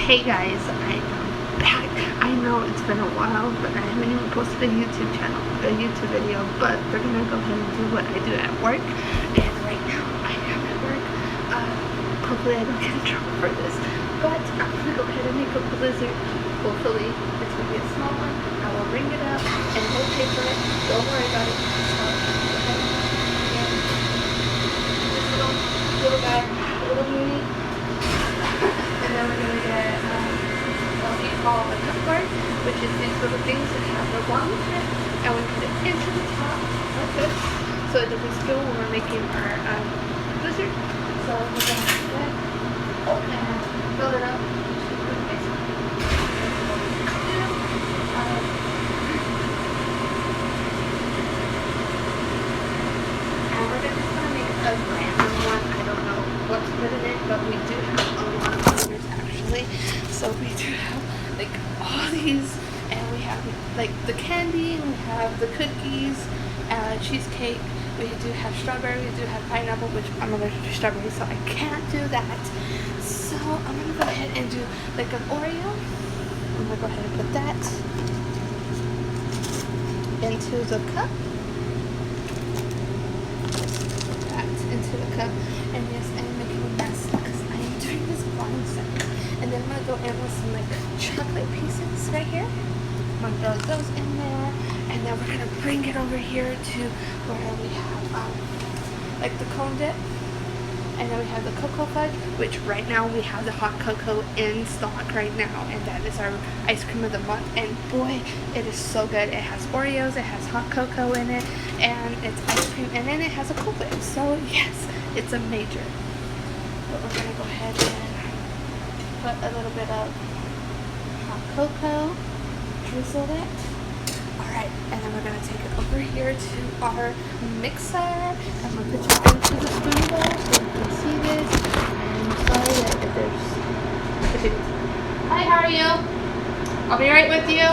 Hey guys, I am back. I know it's been a while, but I haven't even posted a YouTube video, but we're gonna go ahead and do what I do at work. And right now I am at work. Hopefully I don't get in trouble for this, but I'm gonna go ahead and make a blizzard. Hopefully it's gonna be a small one. I will ring it up and we'll pay for it. Don't worry about it. So go ahead and this little guy, a little mini. And then we're going to get what we call a cup guard, which is these little things that have the one tip, and we put it into the top like this, so it doesn't spill when we're making our blizzard. So we're going to do that and fill it up. And we're just going to make a random one. I don't know what to put in it, but we do have a lot of colors actually. So we do have like all these, and we have like the candy, we have the cookies, cheesecake, we do have strawberry, we do have pineapple, which I'm allergic to strawberry, so I can't do that. So I'm gonna go ahead and do like an Oreo. I'm gonna go ahead and put that into the cup. Into the cup, and yes, I am making a mess because I am doing this blind set. And then I'm gonna go in with some like chocolate pieces right here. I'm gonna throw those in there, and then we're gonna bring it over here to where we have like the cone dip, and then we have the cocoa fudge, which right now we have the hot cocoa in stock right now, and that is our ice cream of the month. And boy, it is so good. It has Oreos, it has hot cocoa in it, and it's ice cream, and then it has a Cool Whip. So yes, it's a major. But we're gonna go ahead and put a little bit of hot cocoa, drizzle it. Alright, and then we're gonna take it over here to our mixer. I'm gonna put it into the spoon bowl so you can see this. I'm sorry that if there's... Hi, how are you? I'll be right with you.